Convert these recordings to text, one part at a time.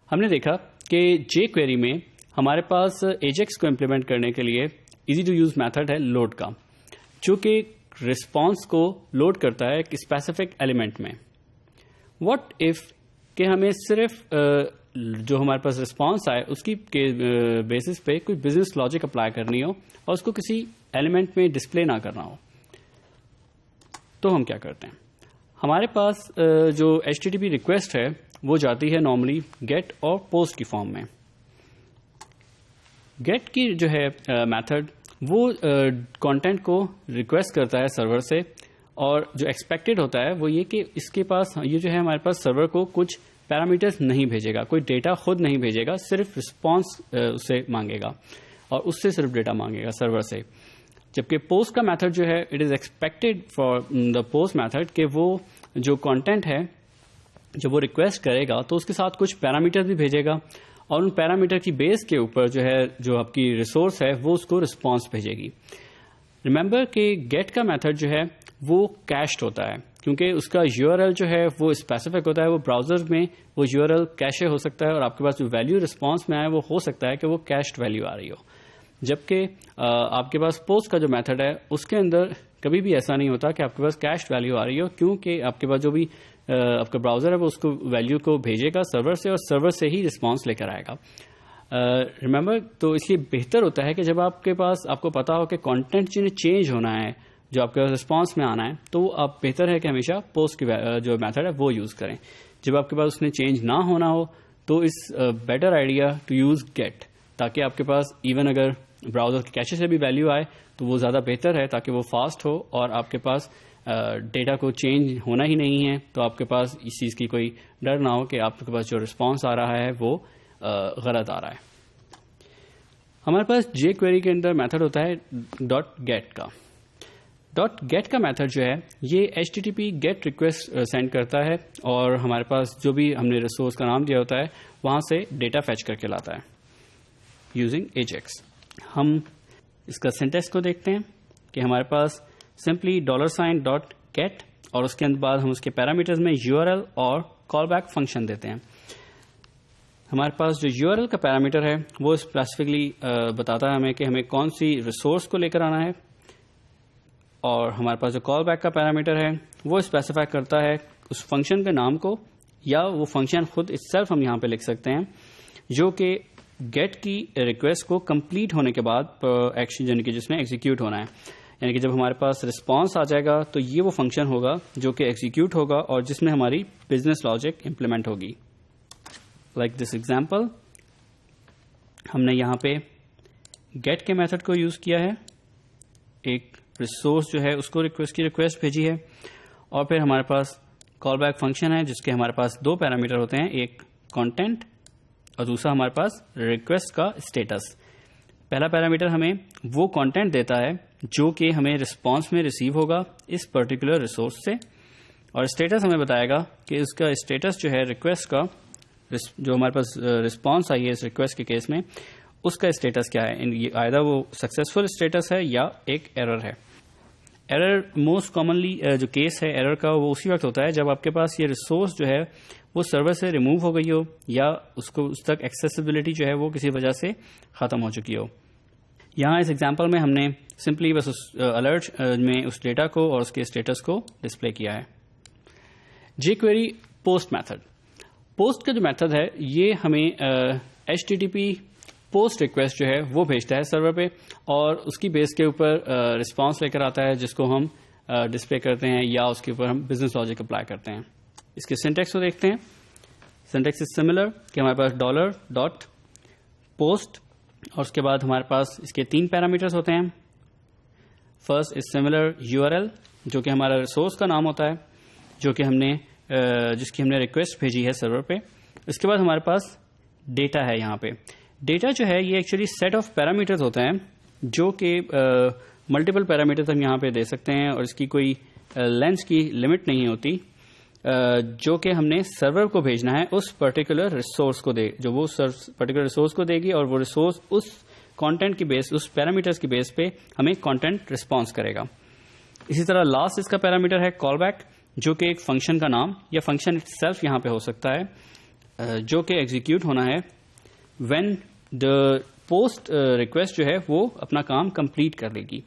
ہم نے دیکھا کہ جے کوئری میں ہمارے پاس ایجیکس کو امپلیمنٹ کرنے کے لیے ایزی ٹو یوز میتھڈ ہے لوڈ کا، جو کہ رسپانس کو لوڈ کرتا ہے ایک اسپیسیفک ایلیمنٹ میں. واٹ ایف کہ ہمیں صرف جو ہمارے پاس رسپانس آئے اس کی بیسس پہ کوئی بزنس لاجک اپلائی کرنی ہو اور اس کو کسی ایلیمنٹ میں ڈسپلے نہ کرنا ہو، تو ہم کیا کرتے ہیں؟ ہمارے پاس جو HTTP ریکویسٹ ہے وہ جاتی ہے نارملی گیٹ اور پوسٹ کی فارم میں. گیٹ کی جو ہے میتھڈ وہ کانٹینٹ کو ریکویسٹ کرتا ہے سرور سے، اور جو ایکسپیکٹڈ ہوتا ہے وہ یہ کہ اس کے پاس یہ جو ہے ہمارے پاس سرور کو کچھ پیرامیٹرز نہیں بھیجے گا، کوئی ڈیٹا خود نہیں بھیجے گا، صرف رسپانس اسے مانگے گا اور اس سے صرف ڈیٹا مانگے گا سرور سے. جبکہ پوسٹ کا میتھڈ جو ہے it is expected for the post method کہ وہ جو کانٹینٹ ہے جب وہ ریکویسٹ کرے گا تو اس کے ساتھ کچھ پیرامیٹر بھی بھیجے گا، اور ان پیرامیٹر کی بیس کے اوپر جو ہے جو آپ کی ریسورس ہے وہ اس کو رسپانس بھیجے گی. ریمبر کہ گیٹ کا میتھڈ جو ہے وہ کیشڈ ہوتا ہے، کیونکہ اس کا URL جو ہے وہ اسپیسیفک ہوتا ہے. وہ براؤزر میں وہ URL کیشے ہو سکتا ہے، اور آپ کے پاس جو ویلیو رسپانس میں آئے وہ ہو سکتا ہے کہ وہ کیشڈ ویلیو آ رہی ہو. جبکہ آپ کے پاس پوسٹ کا جو میتھڈ ہے اس کے اندر کبھی بھی ایسا نہیں ہوتا کہ آپ کے پاس کیشڈ ویلیو آ رہی ہو، کیونکہ آپ کے پاس جو بھی آپ کا براؤزر ہے وہ اس کو ویلیو کو بھیجے گا سرور سے، اور سرور سے ہی رسپانس لے کر آئے گا. ریمبر تو اس لیے بہتر ہوتا ہے کہ جب آپ کے پاس آپ کو پتا ہو کہ کانٹینٹ جنہیں چینج ہونا ہے جو آپ کے پاس رسپانس میں آنا ہے، تو آپ بہتر ہے کہ ہمیشہ پوسٹ کی جو میتھڈ ہے وہ یوز کریں. جب آپ کے پاس اس میں چینج نہ ہونا ہو تو اس better idea to use get, تاکہ آپ کے پاس ایون اگر براؤزر کے کیشے سے بھی ویلیو آئے تو وہ زیادہ بہتر ہے، تاکہ وہ فاسٹ ہو اور آپ کے پاس ڈیٹا کو چینج ہونا ہی نہیں ہے، تو آپ کے پاس اس چیز کی کوئی ڈر نہ ہو کہ آپ کے پاس جو رسپانس آ رہا ہے وہ غلط آ رہا ہے. ہمارے پاس جے کوئری کے اندر میتھڈ ہوتا ہے ڈاٹ گیٹ کا. ڈاٹ گیٹ کا میتھڈ جو ہے یہ HTTP گیٹ ریکویسٹ سینڈ کرتا ہے، اور ہمارے پاس جو بھی ہم نے ریسورس کا نام دیا ہوتا ہے وہاں سے ڈیٹا فیچ کر کے لاتا ہے یوزنگ ایجیکس. ہم اس کا سینٹیکس کو دیکھتے ہیں کہ ہمارے پاس سمپلی $sign ڈاٹ گیٹ، اور اس کے بعد ہم اس کے پیرامیٹرز میں URL اور کال بیک فنکشن دیتے ہیں. ہمارے پاس جو URL کا پیرامیٹر ہے وہ اسپیسیفکلی بتاتا ہے ہمیں کہ ہمیں کون سی ریسورس کو لے کر آنا ہے، اور ہمارے پاس جو کال بیک کا پیرامیٹر ہے وہ اسپیسیفائی کرتا ہے اس فنکشن کے نام کو، یا وہ فنکشن خود اٹ سیلف ہم یہاں پہ لکھ سکتے ہیں، جو کہ گیٹ کی ریکویسٹ کو کمپلیٹ ہونے کے بعد ایکشن یعنی کہ جس میں ایگزیکیوٹ ہونا ہے. یعنی کہ جب ہمارے پاس رسپانس آ جائے گا تو یہ وہ فنکشن ہوگا جو کہ ایگزیکیوٹ ہوگا اور جس میں ہماری بزنس لاجک امپلیمنٹ ہوگی. لائک دس ایگزامپل، ہم نے یہاں پہ گیٹ کے میتھڈ کو یوز کیا ہے، ایک ریسورس جو ہے اس کو ریکویسٹ بھیجی ہے، اور پھر ہمارے پاس کال بیک فنکشن ہے جس کے ہمارے پاس دو پیرامیٹر ہوتے ہیں، ایک کانٹینٹ اور دوسرا ہمارے پاس ریکویسٹ کا اسٹیٹس. پہلا پیرامیٹر ہمیں وہ کانٹینٹ دیتا ہے جو کہ ہمیں رسپانس میں ریسیو ہوگا اس پرٹیکولر ریسورس سے، اور اسٹیٹس ہمیں بتائے گا کہ اس کا اسٹیٹس جو ہے ریکویسٹ کا، جو ہمارے پاس رسپانس آئی ہے اس ریکویسٹ کے کیس میں، اس کا اسٹیٹس کیا ہے. آئدہ وہ سکسیسفل اسٹیٹس ہے یا ایک ایرر ہے. ایرر موسٹ کامنلی جو کیس ہے ایرر کا وہ اسی وقت ہوتا ہے جب آپ کے پاس یہ ریسورس جو ہے وہ سرور سے ریموو ہو گئی ہو، یا اس کو اس تک ایکسیسیبلٹی جو ہے وہ کسی وجہ سے ختم ہو چکی ہو. یہاں اس ایگزامپل میں ہم نے سمپلی بس اس الرٹ میں اس ڈیٹا کو اور اس کے اسٹیٹس کو ڈسپلے کیا ہے. جے کوئری پوسٹ میتھڈ. پوسٹ کا جو میتھڈ ہے یہ ہمیں HTTP پوسٹ ریکویسٹ جو ہے وہ بھیجتا ہے سرور پہ، اور اس کی بیس کے اوپر رسپانس لے کر آتا ہے جس کو ہم ڈسپلے کرتے ہیں، یا اس کے اوپر ہم بزنس لاجک اپلائی کرتے ہیں. اس کے سینٹیکس کو دیکھتے ہیں. سینٹیکس از سملر کہ ہمارے پاس ڈالر ڈاٹ پوسٹ، اور اس کے بعد ہمارے پاس اس کے 3 پیرامیٹرز ہوتے ہیں. فرسٹ از سملر URL جو کہ ہمارا ریسورس کا نام ہوتا ہے، جو کہ ہم نے جس کی ہم نے ریکویسٹ بھیجی ہے سرور پہ. اس کے بعد ہمارے پاس ڈیٹا ہے. یہاں پہ ڈیٹا جو ہے یہ ایکچولی سیٹ آف پیرامیٹرز ہوتے ہیں، جو کہ ملٹیپل پیرامیٹرز ہم یہاں پہ دے سکتے ہیں، اور اس کی کوئی لینتھ کی لمٹ نہیں ہوتی، جو کہ ہم نے سرور کو بھیجنا ہے اس پرٹیکولر ریسورس کو دے، جو وہ پرٹیکولر ریسورس کو دے گی، اور وہ ریسورس اس کانٹینٹ کی بیس، اس پیرامیٹرز کی بیس پہ ہمیں کانٹینٹ رسپانس کرے گا. اسی طرح لاسٹ اس کا پیرامیٹر ہے کال بیک، جو کہ ایک فنکشن کا نام یا فنکشن اٹ سیلف یہاں پہ ہو سکتا ہے، جو کہ ایگزیکیوٹ ہونا ہے وین دا پوسٹ ریکویسٹ جو ہے وہ اپنا کام کمپلیٹ کر لے گی.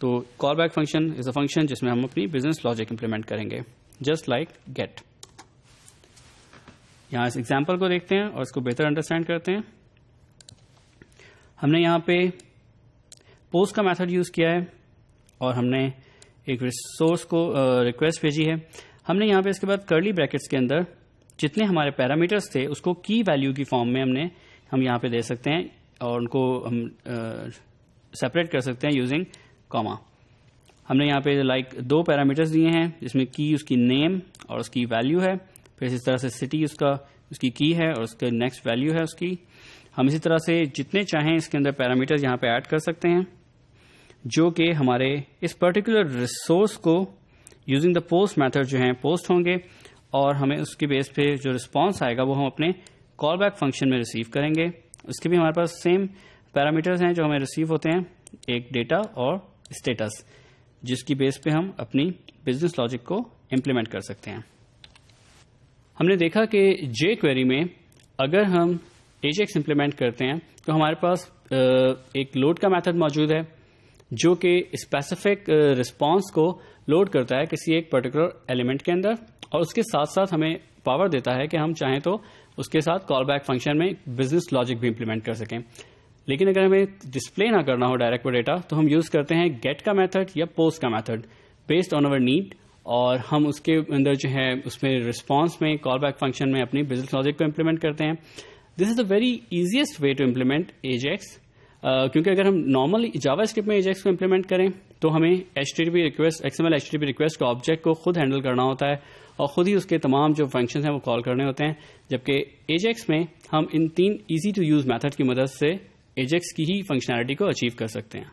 تو call back function is a function جس میں ہم اپنی بزنس لاجک امپلیمنٹ کریں گے, جسٹ لائک گیٹ. یہاں اس ایگزامپل کو دیکھتے ہیں اور اس کو بہتر انڈرسٹینڈ کرتے ہیں. ہم نے یہاں پہ پوسٹ کا میتھڈ یوز کیا ہے اور ہم نے ایک ریسورس کو ریکویسٹ بھیجی ہے. ہم نے یہاں پہ اس کے بعد کرلی بریکٹس کے اندر جتنے ہمارے پیرامیٹرس تھے اس کو کی ویلیو کی فارم میں ہم یہاں پہ دے سکتے ہیں اور ان کو ہم سیپریٹ کر سکتے ہیں یوزنگ کاما. ہم نے یہاں پہ لائک 2 پیرامیٹرز دیے ہیں جس میں کی اس کی نیم اور اس کی ویلیو ہے, پھر اسی طرح سے سٹی اس کی کی ہے اور اس کا نیکسٹ ویلیو ہے اس کی. ہم اسی طرح سے جتنے چاہیں اس کے اندر پیرامیٹرز یہاں پہ ایڈ کر سکتے ہیں جو کہ ہمارے اس پرٹیکولر ریسورس کو یوزنگ دا پوسٹ میتھڈ جو ہیں پوسٹ ہوں گے اور ہمیں اس کے بیس پہ جو رسپانس آئے گا وہ ہم اپنے کال بیک فنکشن میں ریسیو کریں گے. اس کے بھی ہمارے پاس سیم پیرامیٹرز ہیں جو ہمیں ریسیو ہوتے ہیں, ایک ڈیٹا اور اسٹیٹس, جس کی بیس پہ ہم اپنی بزنس لاجک کو امپلیمنٹ کر سکتے ہیں. ہم نے دیکھا کہ جے کوئری میں اگر ہم ایجیکس امپلیمنٹ کرتے ہیں تو ہمارے پاس ایک لوڈ کا میتھڈ موجود ہے جو کہ اسپیسیفک رسپانس کو لوڈ کرتا ہے کسی ایک پرٹیکولر ایلیمنٹ کے اندر اور اس کے ساتھ ساتھ ہمیں پاور دیتا ہے کہ ہم چاہیں تو اس کے ساتھ کال بیک فنکشن میں بزنس لاجک بھی امپلیمنٹ کر سکیں. لیکن اگر ہمیں ڈسپلے نہ کرنا ہو ڈائریکٹ ڈیٹا تو ہم یوز کرتے ہیں گیٹ کا میتھڈ یا پوسٹ کا method based on over need, اور ہم اس کے اندر جو ہے اس میں رسپانس میں کال بیک فنکشن میں اپنی بزنس لاجک کو امپلیمنٹ کرتے ہیں. This is the very easiest way to implement AJAX, کیونکہ اگر ہم نارملی جاوا اسکرپٹ میں ایجیکس کو امپلیمنٹ کریں تو ہمیں HTTP request XML HTTP request کا آبجیکٹ کو خود ہینڈل کرنا ہوتا ہے اور خود ہی اس کے تمام جو فنکشنز ہیں وہ کال کرنے ہوتے ہیں, جبکہ ایجیکس میں ہم ان 3 ایزی ٹو یوز میتھڈ کی مدد سے ایجیکس کی ہی فنکشنالٹی کو اچیو کر سکتے ہیں.